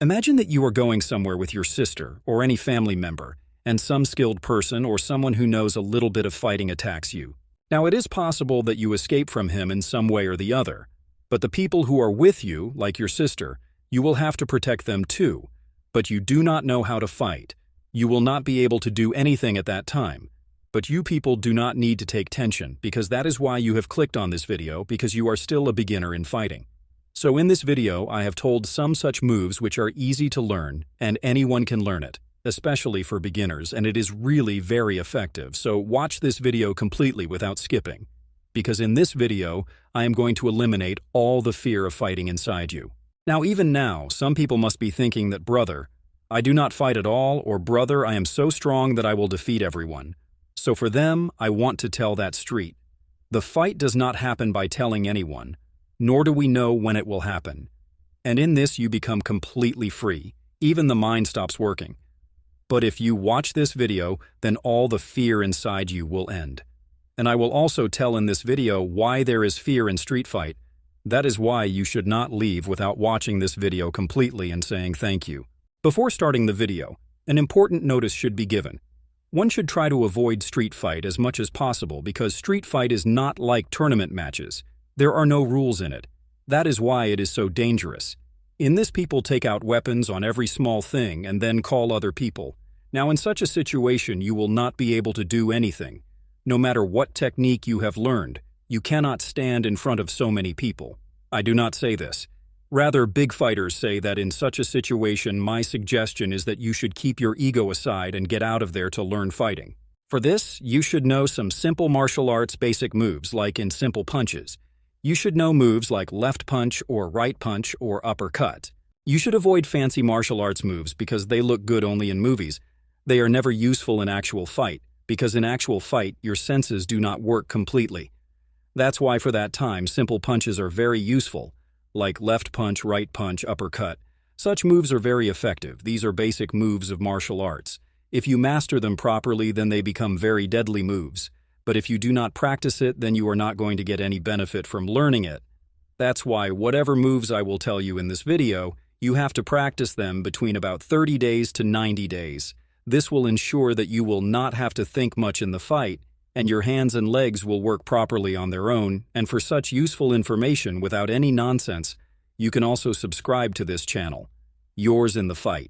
Imagine that you are going somewhere with your sister or any family member, and some skilled person or someone who knows a little bit of fighting attacks you. Now, it is possible that you escape from him in some way or the other, but the people who are with you, like your sister, you will have to protect them too. But you do not know how to fight. You will not be able to do anything at that time. But you people do not need to take tension, because that is why you have clicked on this video, because you are still a beginner in fighting. So in this video, I have told some such moves which are easy to learn, and anyone can learn it, especially for beginners, and it is really very effective. So watch this video completely without skipping, because in this video, I am going to eliminate all the fear of fighting inside you. Now, even now, some people must be thinking that, brother, I do not fight at all, or brother, I am so strong that I will defeat everyone. So for them, I want to tell that street. The fight does not happen by telling anyone, nor do we know when it will happen. And in this, you become completely free. Even the mind stops working. But if you watch this video, then all the fear inside you will end. And I will also tell in this video why there is fear in street fight. That is why you should not leave without watching this video completely and saying thank you. Before starting the video, an important notice should be given. One should try to avoid street fight as much as possible because street fight is not like tournament matches. There are no rules in it. That is why it is so dangerous. In this, people take out weapons on every small thing and then call other people. Now, in such a situation, you will not be able to do anything. No matter what technique you have learned, you cannot stand in front of so many people. I do not say this. Rather, big fighters say that in such a situation, my suggestion is that you should keep your ego aside and get out of there to learn fighting. For this, you should know some simple martial arts basic moves like in simple punches. You should know moves like left punch or right punch or uppercut. You should avoid fancy martial arts moves because they look good only in movies. They are never useful in actual fight, because in actual fight, your senses do not work completely. That's why for that time, simple punches are very useful, like left punch, right punch, uppercut. Such moves are very effective. These are basic moves of martial arts. If you master them properly, then they become very deadly moves. But if you do not practice it, then you are not going to get any benefit from learning it. That's why whatever moves I will tell you in this video, you have to practice them between about 30 days to 90 days. This will ensure that you will not have to think much in the fight, and your hands and legs will work properly on their own. And for such useful information without any nonsense, you can also subscribe to this channel. Yours in the fight.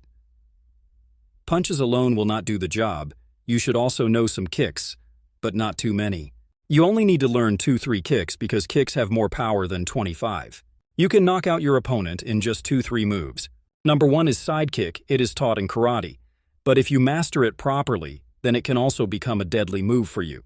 Punches alone will not do the job. You should also know some kicks, but not too many. You only need to learn 2-3 kicks because kicks have more power than 25. You can knock out your opponent in just 2-3 moves. Number 1 is side kick. It is taught in karate. But if you master it properly, then it can also become a deadly move for you.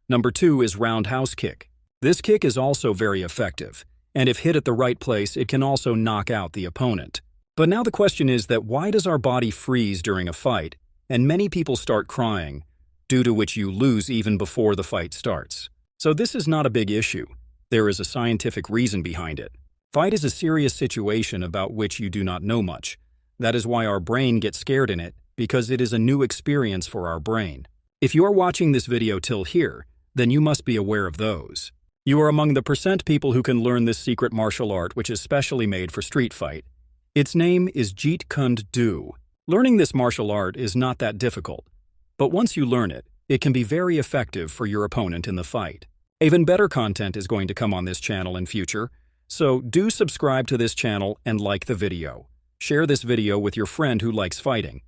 Number 2 is roundhouse kick. This kick is also very effective, and if hit at the right place, it can also knock out the opponent. But now the question is that why does our body freeze during a fight, and many people start crying, due to which you lose even before the fight starts? So this is not a big issue. There is a scientific reason behind it. Fight is a serious situation about which you do not know much. That is why our brain gets scared in it, because it is a new experience for our brain. If you are watching this video till here, then you must be aware of those. You are among the % people who can learn this secret martial art which is specially made for street fight. Its name is Jeet Kune Do. Learning this martial art is not that difficult, but once you learn it, it can be very effective for your opponent in the fight. Even better content is going to come on this channel in future, so do subscribe to this channel and like the video. Share this video with your friend who likes fighting.